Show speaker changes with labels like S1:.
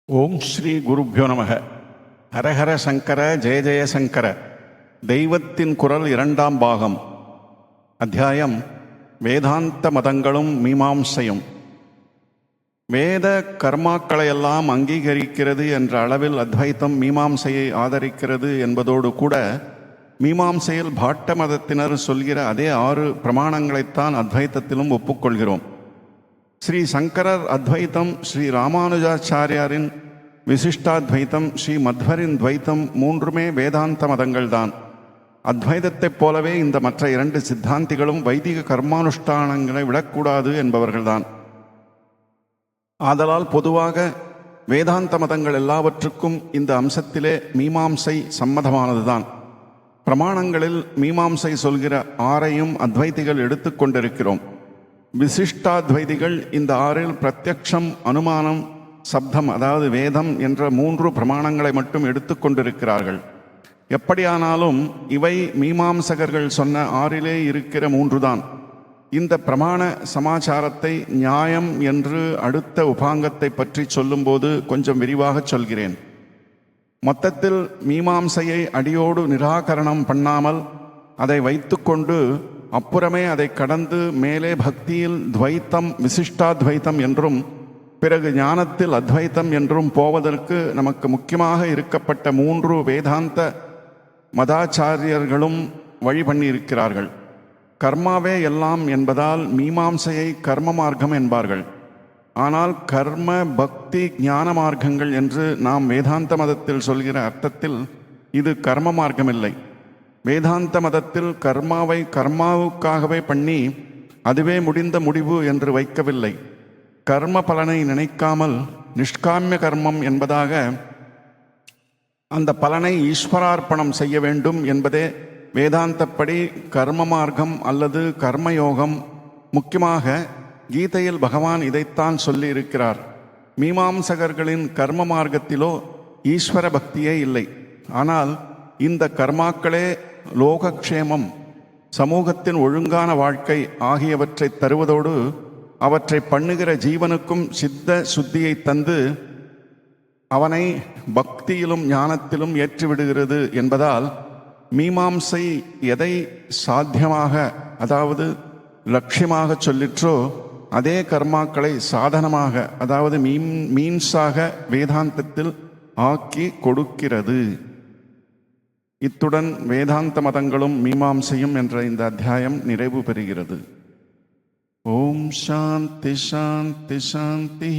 S1: ஓம் ஸ்ரீ குருப்யோ நமக. ஹரஹர சங்கர ஜெய ஜெய சங்கர. தெய்வத்தின் குரல் இரண்டாம் பாகம். அத்தியாயம் வேதாந்த மதங்களும் மீமாம்சையும். வேத கர்மாக்களையெல்லாம் அங்கீகரிக்கிறது என்ற அளவில் அத்வைத்தம் மீமாம்சையை ஆதரிக்கிறது என்பதோடு கூட மீமாம்சையில் பாட்ட மதத்தினர் சொல்கிற அதே 6 பிரமாணங்களைத்தான் அத்வைத்தத்திலும் ஒப்புக்கொள்கிறோம். ஸ்ரீ சங்கரர் அத்வைத்தம், ஸ்ரீ ராமானுஜாச்சாரியாரின் விசிஷ்டாத்வைத்தம், ஸ்ரீ மத்வரின் துவைத்தம் மூன்றுமே வேதாந்த மதங்கள்தான். அத்வைதத்தைப் போலவே இந்த மற்ற 2 சித்தாந்திகளும் வைதிக கர்மானுஷ்டானங்களை விடக்கூடாது என்பவர்கள்தான். ஆதலால் பொதுவாக வேதாந்த மதங்கள் எல்லாவற்றுக்கும் இந்த அம்சத்திலே மீமாம்சை சம்மதமானதுதான். பிரமாணங்களில் மீமாம்சை சொல்கிற 6ஐயும் அத்வைதிகள் எடுத்துக்கொண்டிருக்கிறோம். விசிஷ்டாத்வைதிகள் இந்த 6இல் பிரத்யக்ஷம், அனுமானம், சப்தம் அதாவது வேதம் என்ற 3 பிரமாணங்களை மட்டும் எடுத்துக்கொண்டிருக்கிறார்கள். எப்படியானாலும் இவை மீமாம்சகர்கள் சொன்ன 6இலே இருக்கிற 3 தான். இந்த பிரமாண சமாச்சாரத்தை நியாயம் என்று அடுத்த உபாங்கத்தை பற்றி சொல்லும்போது கொஞ்சம் விரிவாக சொல்கிறேன். மொத்தத்தில் மீமாம்சையை அடியோடு நிராகரணம் பண்ணாமல் அதை வைத்துக்கொண்டு அப்புறமே அதை கடந்து மேலே பக்தியில் துவைத்தம், விசிஷ்டாத்வைத்தம் என்றும் பிறகு ஞானத்தில் அத்வைத்தம் என்றும் போவதற்கு நமக்கு முக்கியமாக இருக்கப்பட்ட 3 வேதாந்த மதாச்சாரியர்களும் வழி பண்ணியிருக்கிறார்கள். கர்மாவே எல்லாம் என்பதால் மீமாம்சையை கர்ம மார்க்கம் என்பார்கள். ஆனால் கர்ம, பக்தி, ஞான மார்க்கங்கள் என்று நாம் வேதாந்த மதத்தில் சொல்கிற அர்த்தத்தில் இது கர்ம மார்க்கமில்லை. வேதாந்த மதத்தில் கர்மாவை கர்மாவுக்காகவே பண்ணி அதுவே முடிந்த முடிவு என்று வைக்கவில்லை. கர்ம பலனை நினைக்காமல் நிஷ்காமிய கர்மம் என்பதாக அந்த பலனை ஈஸ்வரார்ப்பணம் செய்ய வேண்டும் என்பதே வேதாந்தப்படி கர்ம மார்க்கம் அல்லது கர்மயோகம். முக்கியமாக கீதையில் பகவான் இதைத்தான் சொல்லி இருக்கிறார். மீமாம்சகர்களின் கர்ம மார்க்கத்திலோ ஈஸ்வர பக்தியே இல்லை. ஆனால் இந்த கர்மாக்களே லோகக்ஷேமம், சமூகத்தின் ஒழுங்கான வாழ்க்கை ஆகியவற்றை தருவதோடு அவற்றை பண்ணுகிற ஜீவனுக்கும் சித்த சுத்தியை தந்து அவனை பக்தியிலும் ஞானத்திலும் ஏற்றிவிடுகிறது என்பதால் மீமாம்சை எதை சாத்தியமாக அதாவது லட்சியமாக சொல்லிற்றோ அதே கர்மாக்களை சாதனமாக அதாவது மீன்ஸாக வேதாந்தத்தில் ஆக்கி கொடுக்கிறது. இத்துடன் வேதாந்த மதங்களும் மீமாம்சையும் என்ற இந்த அத்தியாயம் நிறைவு பெறுகிறது. ஓம் சாந்தி சாந்தி சாந்தி.